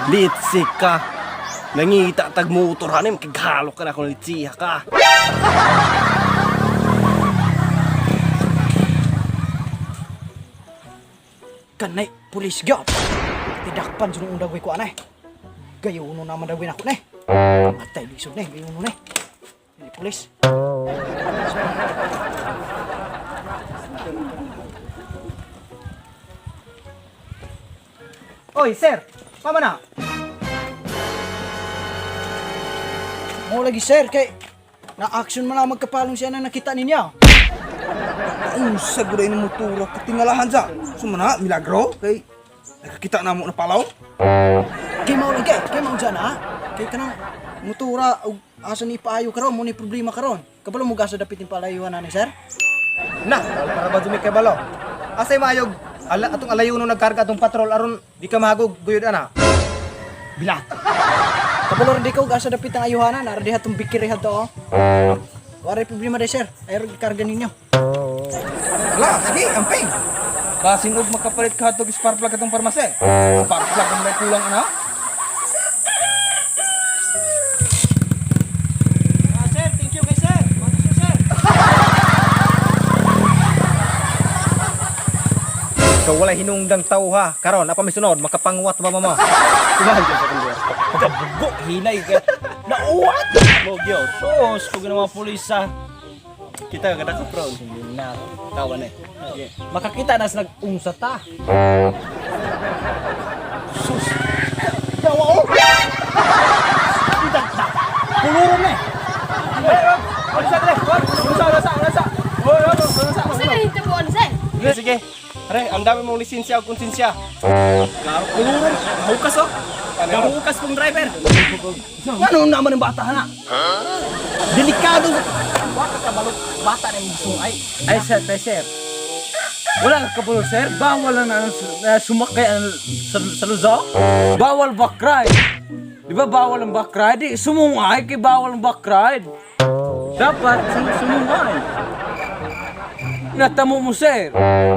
Litsik ka. Nangita tag motor hanim kaghalo ka na kung litsiha ka. Kanay pulis gyud. Tidakpan sunong undagway ko anay. Gayuno naman dagway nako nay. Atay lisod nay, gayuno nay. Ni pulis. Oy, sir. Mama na. Mo lagi sir kay na-action man na magkapalong siya na nakita ninyo. Unsa gud ay motor katingalahan sa. Sumana milagro kay nakakita na mo na palaw. Kay mao dyan ha. Kay kanang motora ug asa ni paayo karon mo ni problema karon. Kabalo mo gasa dapit ni palayuan ani sir? Na, para ba dumi kay balo? Asay mayog atong alayo no nagkarga atong patrol aron di ka mahagog guyod ana. Bilat. Kabalo rin di ko gasa dapit ang ayuhanan ara diha tong bikiriha to. Wala problema de sir. Ayro gikarga ninyo. Ala, sige, amping. Basin og makapalit ka atong spark plug atong parmase. Spark plug ang may kulang ana. Sir, thank you kay sir. Matos sir. So wala hinungdang tao ha. Karon apa may sunod makapanguwat ba mama? Kumahan ka sa kanila. Pagkabugo, hinay ka. Nauwat! Mogyo, tos, kung mga pulis sa... Kita ka kada ka proud. Hindi na, kawan eh. Makakita nas nag-unsa ta. Sus! Dawa o! Kita! Puluron na eh! Alisa dre. Alisa. Saan na hitabuan, Sen? Sige, sige. Are, ang dami mong lisensya o konsensya. Puluron, hukas o. Hukas kong driver. Ano naman ng bata na? Delikado. Baka ka balok bata na yung ay. Ay, sir. Wala ka kabulol, sir. Bawal na sumakay sa luzo. Bawal back ride. Di ba bawal ang back ride? Di, sumungay kay bawal ang back ride. Dapat sumungay. Natamo mo, sir.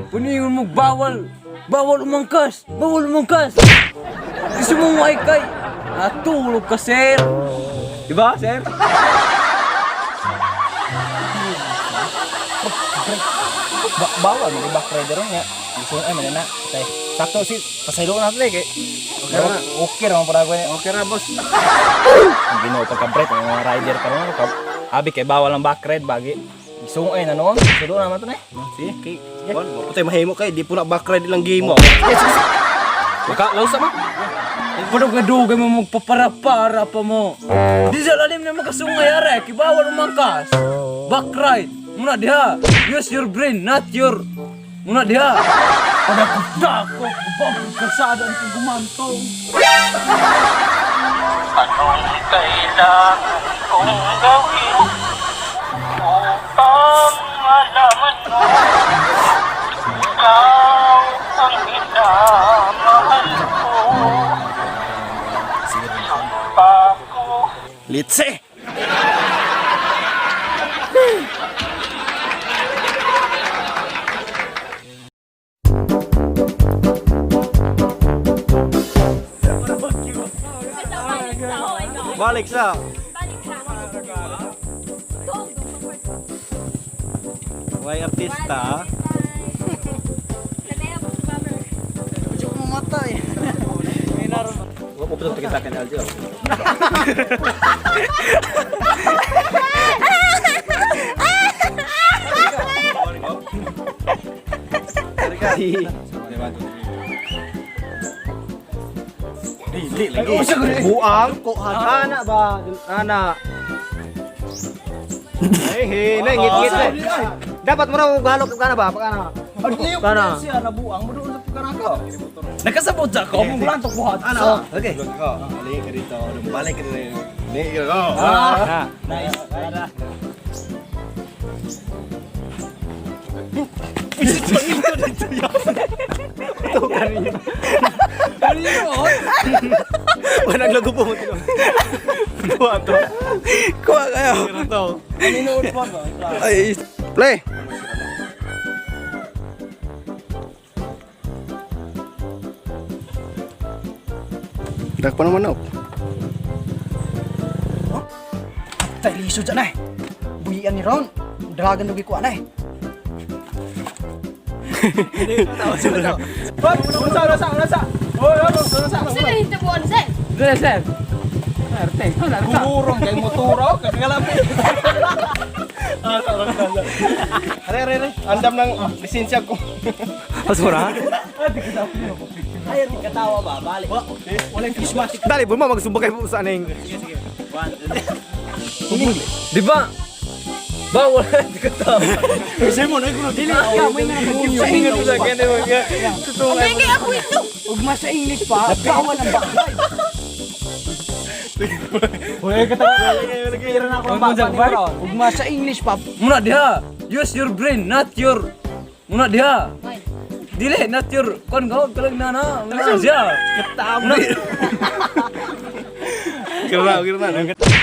Puningon mo bawal. Bawal umangkas. Di sumungay kay. Natulog ka, sir. Di ba, sir? Bawal mo back rider nya. Gusto ay manana. Tay. Sakto si pasaylo na natin kay. Okay ra mo para ko. Okay na, boss. Ginaw pagka-break ang mga rider karon ka. Abi kay bawal ang back ride bagi. Gusto ay na noon. Sudo naman to na. Sige, kay. Putay mahimo kay, di po na back ride lang game mo. Maka, lausa mo. Pano ka dugay mo magpapara-para pa mo. Di sa lalim na makasungay are. Kibawal umangkas. Back ride. Muna diha. Use your brain, not your... Muna diha. Pagkakot ko, kubabang kalsada ang gumantong. Anong kailangan kong gawin upang malaman mo ikaw ang minamahal ko. Sumpa ko Litse! Balik sa. Way artista. Medyo mamatay. Wa ko pud kita kan aljo. Dili lagi. Buang kok ana ba? Ana. Hey, ngit-ngit. Dapat mo raw galok kana ba? Kana. Kana siya nabuang mo doon sa pagkarako. Nakasabot sa ko, mong lantok buhat. Ano? Okay. Ali ka dito. Balik ka dito. Ni go. Nice. Wanang lago po mo tino. Kuha to. Kuha kayo. Kaninood po ba? Ay, play. Dak pa naman ako. Tay lisod dyan eh. Buhian ni Ron. Dragon lagi ko anay. Unsa? Oh, unsa? Kasi nahitabuan ni Sen. Dili, Sen. Arte, wala ka. Gulurong kay moturo, kagalampi. Are. Andam ng lisensya ko. Asura. Ay, katawa ba? Balik. Walang prismatic. Dali, bulma magsubok kayo sa aning. Di ba? Bawal di ka tawa. Dili ka, may nangagip sa Ingat mo English sa pa. kanya mga. May kaya ako ito. Ugma sa English pa, bawal ang backlight. Tira na ako ng baba ni Ron. Ugma sa English pa, Muna diha. Use your brain, not your. Muna diha. Ay. Dili, not your. Kon gawag ka lang na. Muna siya. Kirna.